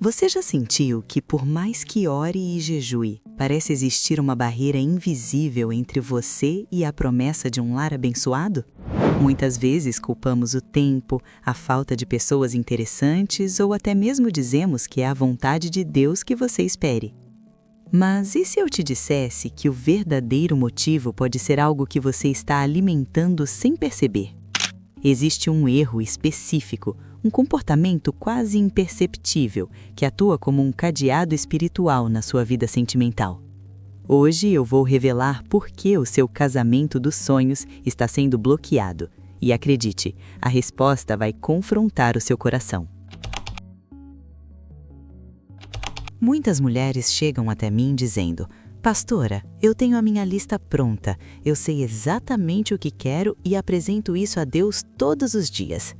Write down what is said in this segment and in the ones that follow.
Você já sentiu que, por mais que ore e jejue, parece existir uma barreira invisível entre você e a promessa de um lar abençoado? Muitas vezes culpamos o tempo, a falta de pessoas interessantes ou até mesmo dizemos que é a vontade de Deus que você espere. Mas e se eu te dissesse que o verdadeiro motivo pode ser algo que você está alimentando sem perceber? Existe um erro específico, um comportamento quase imperceptível que atua como um cadeado espiritual na sua vida sentimental. Hoje eu vou revelar por que o seu casamento dos sonhos está sendo bloqueado. E acredite, a resposta vai confrontar o seu coração. Muitas mulheres chegam até mim dizendo: "Pastora, eu tenho a minha lista pronta, eu sei exatamente o que quero e apresento isso a Deus todos os dias."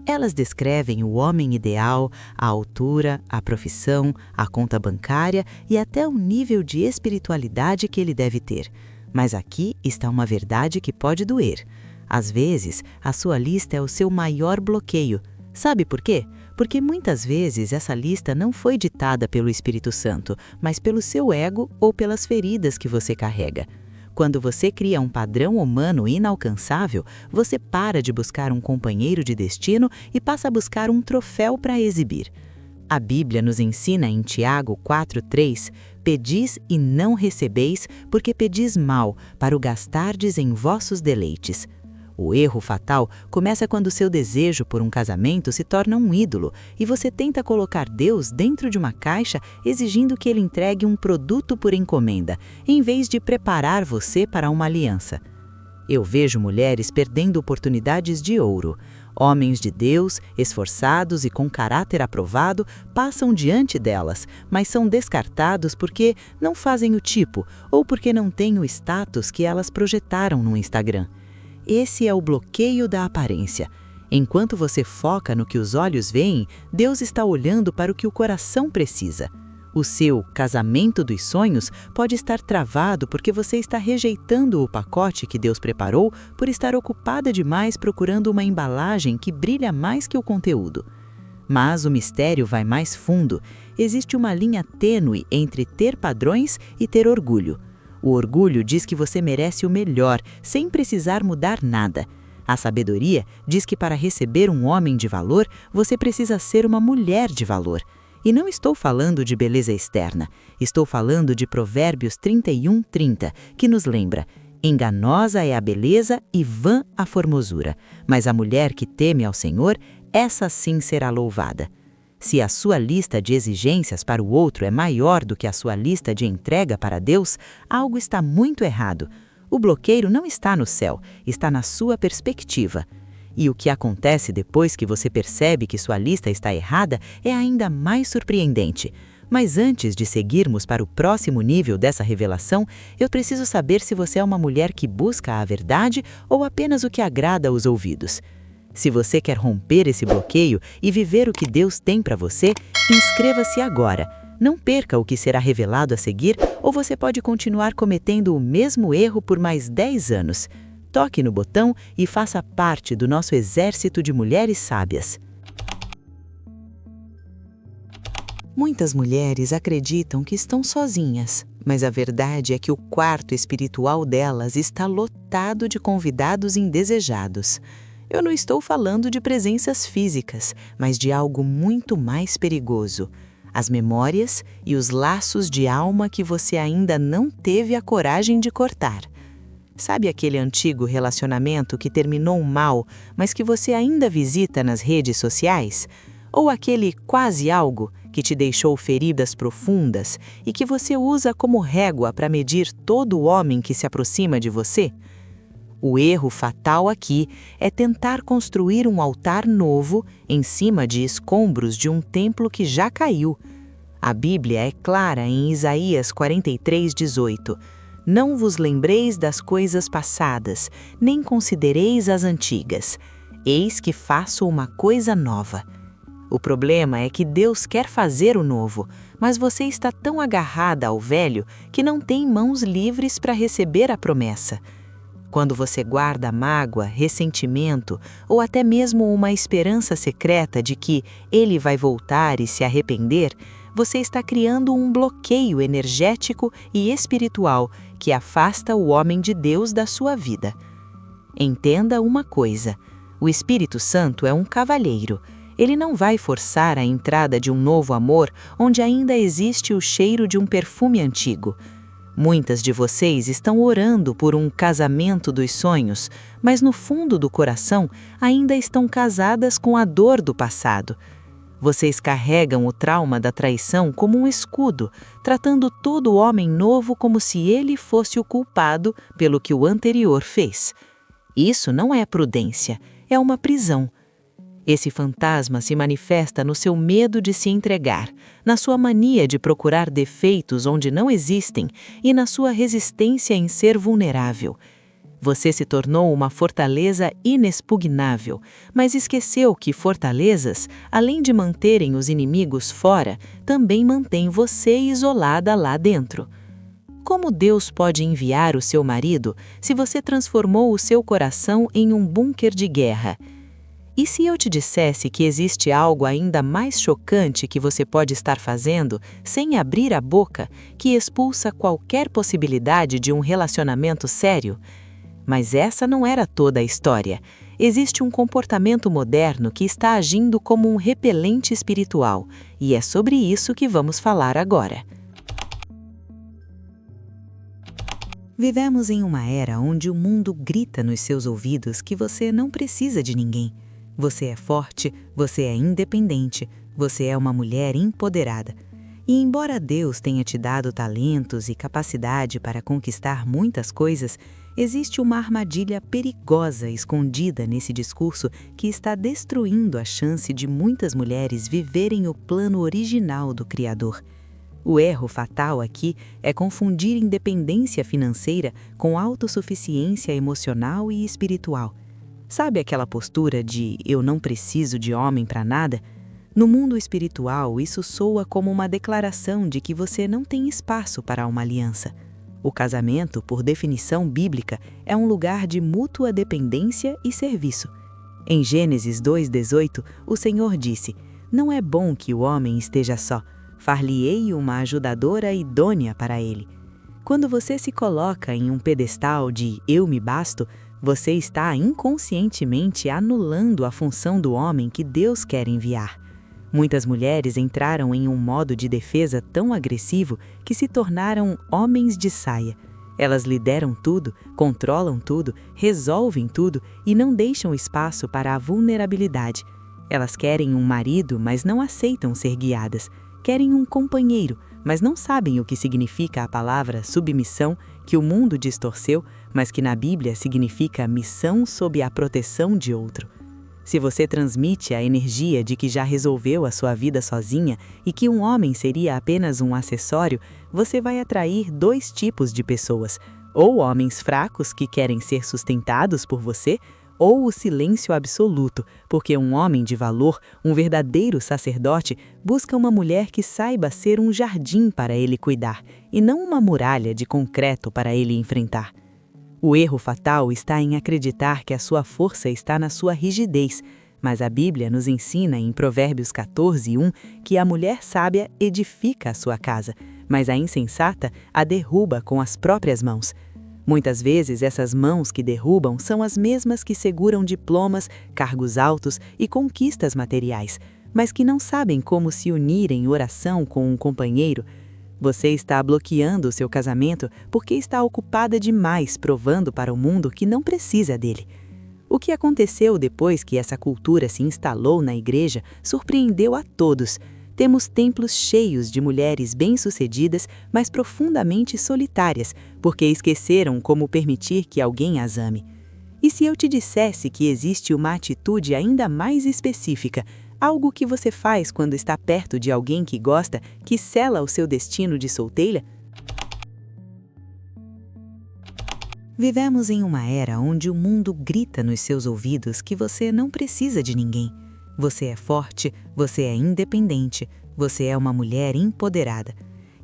Elas descrevem o homem ideal, a altura, a profissão, a conta bancária e até o nível de espiritualidade que ele deve ter. Mas aqui está uma verdade que pode doer. Às vezes, a sua lista é o seu maior bloqueio. Sabe por quê? Porque muitas vezes essa lista não foi ditada pelo Espírito Santo, mas pelo seu ego ou pelas feridas que você carrega. Quando você cria um padrão humano inalcançável, você para de buscar um companheiro de destino e passa a buscar um troféu para exibir. A Bíblia nos ensina em Tiago 4:3, "Pedis e não recebeis, porque pedis mal, para o gastardes em vossos deleites." O erro fatal começa quando seu desejo por um casamento se torna um ídolo e você tenta colocar Deus dentro de uma caixa exigindo que ele entregue um produto por encomenda, em vez de preparar você para uma aliança. Eu vejo mulheres perdendo oportunidades de ouro. Homens de Deus, esforçados e com caráter aprovado, passam diante delas, mas são descartados porque não fazem o tipo ou porque não têm o status que elas projetaram no Instagram. Esse é o bloqueio da aparência. Enquanto você foca no que os olhos veem, Deus está olhando para o que o coração precisa. O seu casamento dos sonhos pode estar travado porque você está rejeitando o pacote que Deus preparou por estar ocupada demais procurando uma embalagem que brilha mais que o conteúdo. Mas o mistério vai mais fundo. Existe uma linha tênue entre ter padrões e ter orgulho. O orgulho diz que você merece o melhor, sem precisar mudar nada. A sabedoria diz que para receber um homem de valor, você precisa ser uma mulher de valor. E não estou falando de beleza externa, estou falando de Provérbios 31:30, que nos lembra: "Enganosa é a beleza e vã a formosura, mas a mulher que teme ao Senhor, essa sim será louvada." Se a sua lista de exigências para o outro é maior do que a sua lista de entrega para Deus, algo está muito errado. O bloqueio não está no céu, está na sua perspectiva. E o que acontece depois que você percebe que sua lista está errada é ainda mais surpreendente. Mas antes de seguirmos para o próximo nível dessa revelação, eu preciso saber se você é uma mulher que busca a verdade ou apenas o que agrada aos ouvidos. Se você quer romper esse bloqueio e viver o que Deus tem para você, inscreva-se agora. Não perca o que será revelado a seguir, ou você pode continuar cometendo o mesmo erro por mais 10 anos. Toque no botão e faça parte do nosso exército de mulheres sábias. Muitas mulheres acreditam que estão sozinhas, mas a verdade é que o quarto espiritual delas está lotado de convidados indesejados. Eu não estou falando de presenças físicas, mas de algo muito mais perigoso: as memórias e os laços de alma que você ainda não teve a coragem de cortar. Sabe aquele antigo relacionamento que terminou mal, mas que você ainda visita nas redes sociais? Ou aquele quase algo que te deixou feridas profundas e que você usa como régua para medir todo homem que se aproxima de você? O erro fatal aqui é tentar construir um altar novo em cima de escombros de um templo que já caiu. A Bíblia é clara em Isaías 43:18. "Não vos lembreis das coisas passadas, nem considereis as antigas. Eis que faço uma coisa nova." O problema é que Deus quer fazer o novo, mas você está tão agarrada ao velho que não tem mãos livres para receber a promessa. Quando você guarda mágoa, ressentimento ou até mesmo uma esperança secreta de que ele vai voltar e se arrepender, você está criando um bloqueio energético e espiritual que afasta o homem de Deus da sua vida. Entenda uma coisa: o Espírito Santo é um cavalheiro. Ele não vai forçar a entrada de um novo amor onde ainda existe o cheiro de um perfume antigo. Muitas de vocês estão orando por um casamento dos sonhos, mas no fundo do coração ainda estão casadas com a dor do passado. Vocês carregam o trauma da traição como um escudo, tratando todo homem novo como se ele fosse o culpado pelo que o anterior fez. Isso não é prudência, é uma prisão. Esse fantasma se manifesta no seu medo de se entregar, na sua mania de procurar defeitos onde não existem e na sua resistência em ser vulnerável. Você se tornou uma fortaleza inexpugnável, mas esqueceu que fortalezas, além de manterem os inimigos fora, também mantêm você isolada lá dentro. Como Deus pode enviar o seu marido se você transformou o seu coração em um bunker de guerra? E se eu te dissesse que existe algo ainda mais chocante que você pode estar fazendo, sem abrir a boca, que expulsa qualquer possibilidade de um relacionamento sério? Mas essa não era toda a história. Existe um comportamento moderno que está agindo como um repelente espiritual, e é sobre isso que vamos falar agora. Vivemos em uma era onde o mundo grita nos seus ouvidos que você não precisa de ninguém. Você é forte, você é independente, você é uma mulher empoderada. E embora Deus tenha te dado talentos e capacidade para conquistar muitas coisas, existe uma armadilha perigosa escondida nesse discurso que está destruindo a chance de muitas mulheres viverem o plano original do Criador. O erro fatal aqui é confundir independência financeira com autossuficiência emocional e espiritual. Sabe aquela postura de "eu não preciso de homem para nada"? No mundo espiritual, isso soa como uma declaração de que você não tem espaço para uma aliança. O casamento, por definição bíblica, é um lugar de mútua dependência e serviço. Em Gênesis 2:18, o Senhor disse: "Não é bom que o homem esteja só, far-lhe-ei uma ajudadora idônea para ele." Quando você se coloca em um pedestal de "eu me basto", você está inconscientemente anulando a função do homem que Deus quer enviar. Muitas mulheres entraram em um modo de defesa tão agressivo que se tornaram homens de saia. Elas lideram tudo, controlam tudo, resolvem tudo e não deixam espaço para a vulnerabilidade. Elas querem um marido, mas não aceitam ser guiadas. Querem um companheiro, mas não sabem o que significa a palavra submissão, que o mundo distorceu, mas que na Bíblia significa missão sob a proteção de outro. Se você transmite a energia de que já resolveu a sua vida sozinha e que um homem seria apenas um acessório, você vai atrair dois tipos de pessoas: ou homens fracos que querem ser sustentados por você, ou o silêncio absoluto, porque um homem de valor, um verdadeiro sacerdote, busca uma mulher que saiba ser um jardim para ele cuidar, e não uma muralha de concreto para ele enfrentar. O erro fatal está em acreditar que a sua força está na sua rigidez, mas a Bíblia nos ensina em Provérbios 14:1 que a mulher sábia edifica a sua casa, mas a insensata a derruba com as próprias mãos. Muitas vezes essas mãos que derrubam são as mesmas que seguram diplomas, cargos altos e conquistas materiais, mas que não sabem como se unir em oração com um companheiro. Você está bloqueando o seu casamento porque está ocupada demais provando para o mundo que não precisa dele. O que aconteceu depois que essa cultura se instalou na igreja surpreendeu a todos. Temos templos cheios de mulheres bem-sucedidas, mas profundamente solitárias, porque esqueceram como permitir que alguém as ame. E se eu te dissesse que existe uma atitude ainda mais específica, algo que você faz quando está perto de alguém que gosta, que sela o seu destino de solteira? Vivemos em uma era onde o mundo grita nos seus ouvidos que você não precisa de ninguém. Você é forte, você é independente, você é uma mulher empoderada.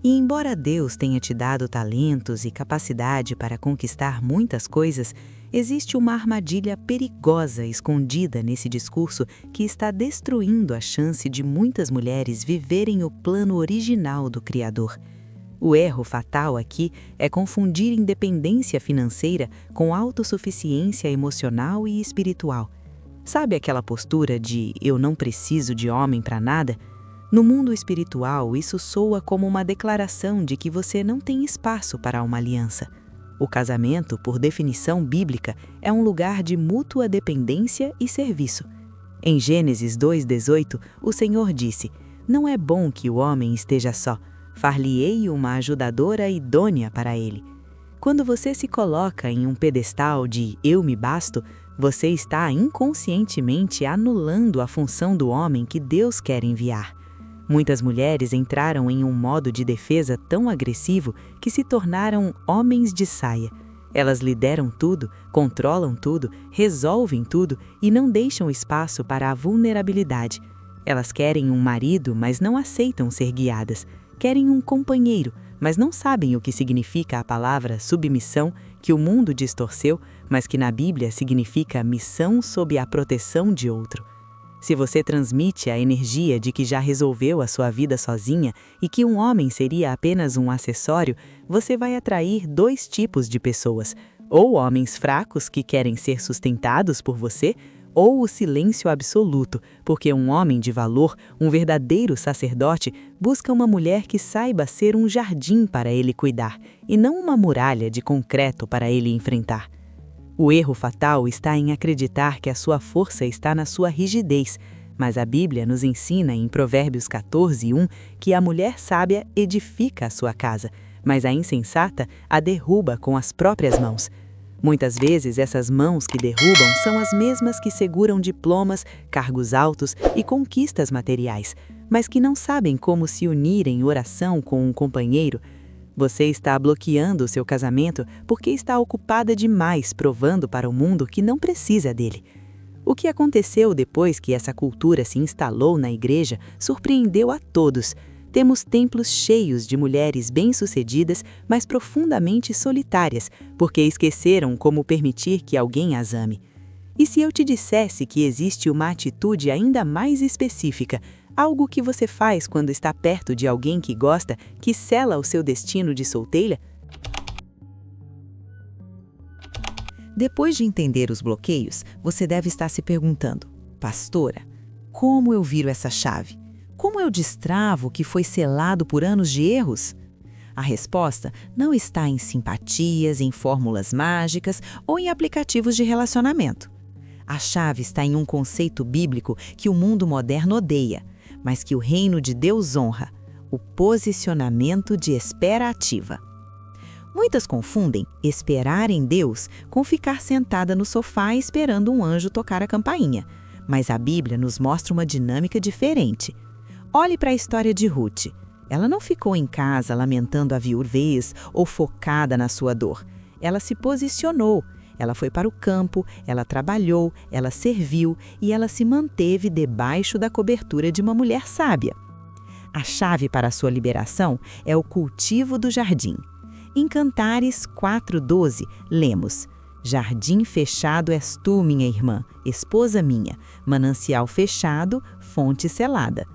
E embora Deus tenha te dado talentos e capacidade para conquistar muitas coisas, Existe uma armadilha perigosa escondida nesse discurso que está destruindo a chance de muitas mulheres viverem o plano original do Criador. O erro fatal aqui é confundir independência financeira com autossuficiência emocional e espiritual. Sabe aquela postura de "eu não preciso de homem para nada"? No mundo espiritual, isso soa como uma declaração de que você não tem espaço para uma aliança. O casamento, por definição bíblica, é um lugar de mútua dependência e serviço. Em Gênesis 2:18, o Senhor disse: "Não é bom que o homem esteja só. Far-lhe-ei uma ajudadora idônea para ele." Quando você se coloca em um pedestal de "eu me basto", você está inconscientemente anulando a função do homem que Deus quer enviar. Muitas mulheres entraram em um modo de defesa tão agressivo que se tornaram homens de saia. Elas lideram tudo, controlam tudo, resolvem tudo e não deixam espaço para a vulnerabilidade. Elas querem um marido, mas não aceitam ser guiadas. Querem um companheiro, mas não sabem o que significa a palavra submissão, que o mundo distorceu, mas que na Bíblia significa missão sob a proteção de outro. Se você transmite a energia de que já resolveu a sua vida sozinha e que um homem seria apenas um acessório, você vai atrair dois tipos de pessoas: ou homens fracos que querem ser sustentados por você, ou o silêncio absoluto, porque um homem de valor, um verdadeiro sacerdote, busca uma mulher que saiba ser um jardim para ele cuidar, e não uma muralha de concreto para ele enfrentar. O erro fatal está em acreditar que a sua força está na sua rigidez, mas a Bíblia nos ensina em Provérbios 14:1 que a mulher sábia edifica a sua casa, mas a insensata a derruba com as próprias mãos. Muitas vezes essas mãos que derrubam são as mesmas que seguram diplomas, cargos altos e conquistas materiais, mas que não sabem como se unir em oração com um companheiro. Você está bloqueando o seu casamento porque está ocupada demais provando para o mundo que não precisa dele. O que aconteceu depois que essa cultura se instalou na igreja surpreendeu a todos. Temos templos cheios de mulheres bem-sucedidas, mas profundamente solitárias, porque esqueceram como permitir que alguém as ame. E se eu te dissesse que existe uma atitude ainda mais específica, algo que você faz quando está perto de alguém que gosta, que sela o seu destino de solteira? Depois de entender os bloqueios, você deve estar se perguntando: pastora, como eu viro essa chave? Como eu destravo o que foi selado por anos de erros? A resposta não está em simpatias, em fórmulas mágicas ou em aplicativos de relacionamento. A chave está em um conceito bíblico que o mundo moderno odeia, mas que o reino de Deus honra: o posicionamento de espera ativa. Muitas confundem esperar em Deus com ficar sentada no sofá esperando um anjo tocar a campainha, mas a Bíblia nos mostra uma dinâmica diferente. Olhe para a história de Ruth. Ela não ficou em casa lamentando a viuvez ou focada na sua dor. Ela se posicionou. Ela foi para o campo, ela trabalhou, ela serviu e ela se manteve debaixo da cobertura de uma mulher sábia. A chave para a sua liberação é o cultivo do jardim. Em Cantares 4:12, lemos: "Jardim fechado és tu, minha irmã, esposa minha, manancial fechado, fonte selada."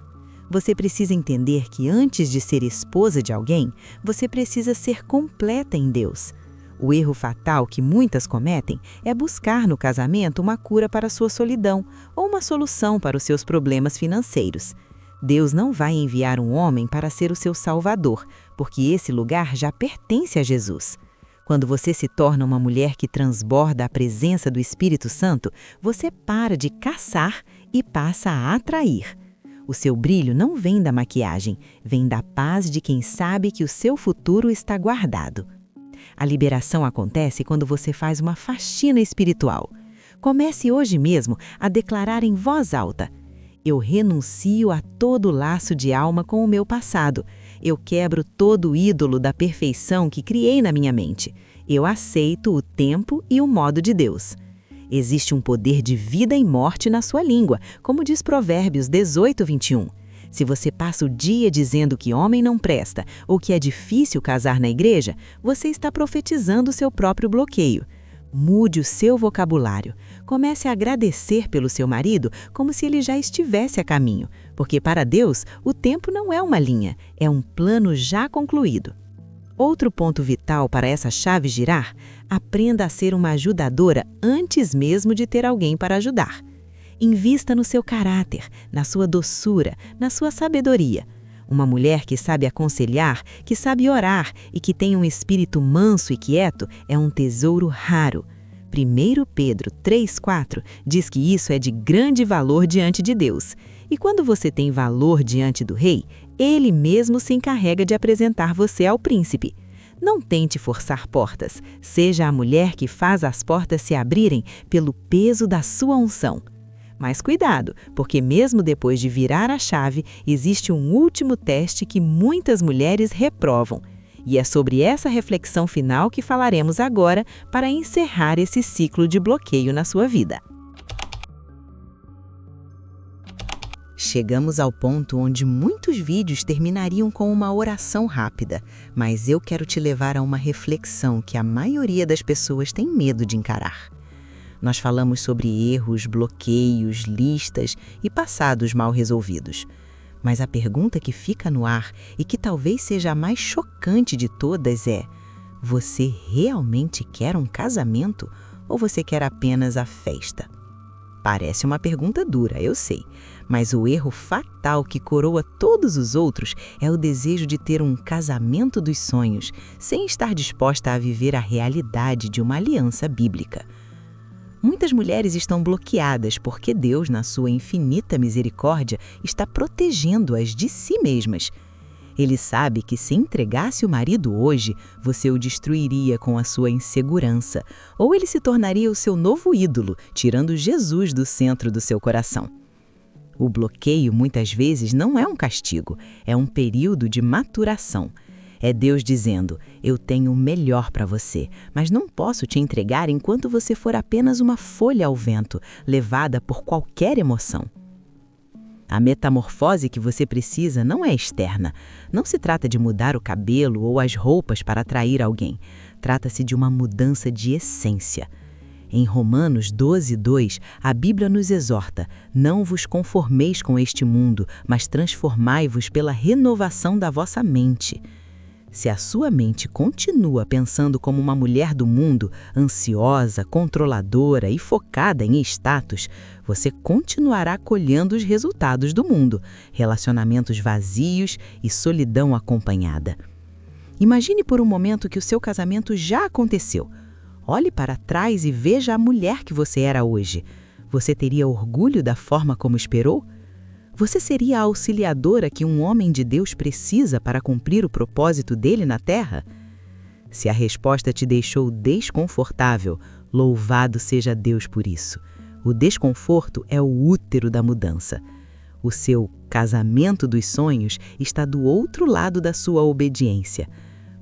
Você precisa entender que antes de ser esposa de alguém, você precisa ser completa em Deus. O erro fatal que muitas cometem é buscar no casamento uma cura para a sua solidão ou uma solução para os seus problemas financeiros. Deus não vai enviar um homem para ser o seu salvador, porque esse lugar já pertence a Jesus. Quando você se torna uma mulher que transborda a presença do Espírito Santo, você para de caçar e passa a atrair. O seu brilho não vem da maquiagem, vem da paz de quem sabe que o seu futuro está guardado. A liberação acontece quando você faz uma faxina espiritual. Comece hoje mesmo a declarar em voz alta: "Eu renuncio a todo laço de alma com o meu passado. Eu quebro todo ídolo da perfeição que criei na minha mente. Eu aceito o tempo e o modo de Deus." Existe um poder de vida e morte na sua língua, como diz Provérbios 18:21. Se você passa o dia dizendo que homem não presta ou que é difícil casar na igreja, você está profetizando o seu próprio bloqueio. Mude o seu vocabulário. Comece a agradecer pelo seu marido como se ele já estivesse a caminho, porque para Deus o tempo não é uma linha, é um plano já concluído. Outro ponto vital para essa chave girar: aprenda a ser uma ajudadora antes mesmo de ter alguém para ajudar. Invista no seu caráter, na sua doçura, na sua sabedoria. Uma mulher que sabe aconselhar, que sabe orar e que tem um espírito manso e quieto é um tesouro raro. 1 Pedro 3,4 diz que isso é de grande valor diante de Deus. E quando você tem valor diante do rei, ele mesmo se encarrega de apresentar você ao príncipe. Não tente forçar portas. Seja a mulher que faz as portas se abrirem pelo peso da sua unção. Mas cuidado, porque mesmo depois de virar a chave, existe um último teste que muitas mulheres reprovam. E é sobre essa reflexão final que falaremos agora para encerrar esse ciclo de bloqueio na sua vida. Chegamos ao ponto onde muitos vídeos terminariam com uma oração rápida, mas eu quero te levar a uma reflexão que a maioria das pessoas tem medo de encarar. Nós falamos sobre erros, bloqueios, listas e passados mal resolvidos. Mas a pergunta que fica no ar e que talvez seja a mais chocante de todas é: você realmente quer um casamento ou você quer apenas a festa? Parece uma pergunta dura, eu sei, mas o erro fatal que coroa todos os outros é o desejo de ter um casamento dos sonhos, sem estar disposta a viver a realidade de uma aliança bíblica. Muitas mulheres estão bloqueadas porque Deus, na sua infinita misericórdia, está protegendo-as de si mesmas. Ele sabe que se entregasse o marido hoje, você o destruiria com a sua insegurança, ou ele se tornaria o seu novo ídolo, tirando Jesus do centro do seu coração. O bloqueio, muitas vezes, não é um castigo, é um período de maturação. É Deus dizendo: eu tenho o melhor para você, mas não posso te entregar enquanto você for apenas uma folha ao vento, levada por qualquer emoção. A metamorfose que você precisa não é externa. Não se trata de mudar o cabelo ou as roupas para atrair alguém. Trata-se de uma mudança de essência. Em Romanos 12:2, a Bíblia nos exorta: não vos conformeis com este mundo, mas transformai-vos pela renovação da vossa mente. Se a sua mente continua pensando como uma mulher do mundo, ansiosa, controladora e focada em status, você continuará colhendo os resultados do mundo, relacionamentos vazios e solidão acompanhada. Imagine por um momento que o seu casamento já aconteceu. Olhe para trás e veja a mulher que você era hoje. Você teria orgulho da forma como esperou? Você seria a auxiliadora que um homem de Deus precisa para cumprir o propósito dele na Terra? Se a resposta te deixou desconfortável, louvado seja Deus por isso. O desconforto é o útero da mudança. O seu casamento dos sonhos está do outro lado da sua obediência.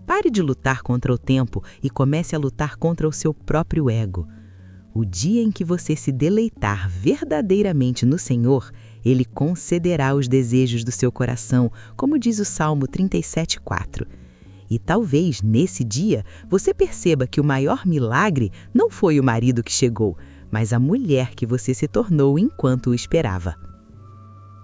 Pare de lutar contra o tempo e comece a lutar contra o seu próprio ego. O dia em que você se deleitar verdadeiramente no Senhor, Ele concederá os desejos do seu coração, como diz o Salmo 37:4. E talvez, nesse dia, você perceba que o maior milagre não foi o marido que chegou, mas a mulher que você se tornou enquanto o esperava.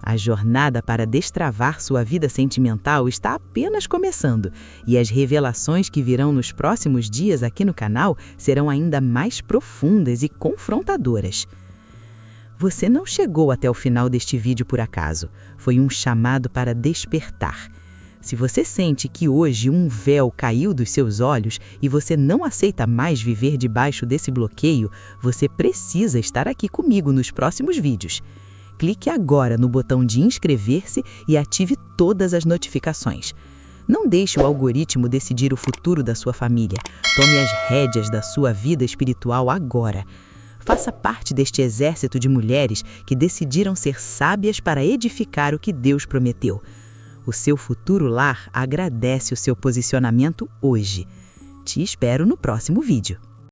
A jornada para destravar sua vida sentimental está apenas começando, e as revelações que virão nos próximos dias aqui no canal serão ainda mais profundas e confrontadoras. Você não chegou até o final deste vídeo por acaso. Foi um chamado para despertar. Se você sente que hoje um véu caiu dos seus olhos e você não aceita mais viver debaixo desse bloqueio, você precisa estar aqui comigo nos próximos vídeos. Clique agora no botão de inscrever-se e ative todas as notificações. Não deixe o algoritmo decidir o futuro da sua família. Tome as rédeas da sua vida espiritual agora. Faça parte deste exército de mulheres que decidiram ser sábias para edificar o que Deus prometeu. O seu futuro lar agradece o seu posicionamento hoje. Te espero no próximo vídeo.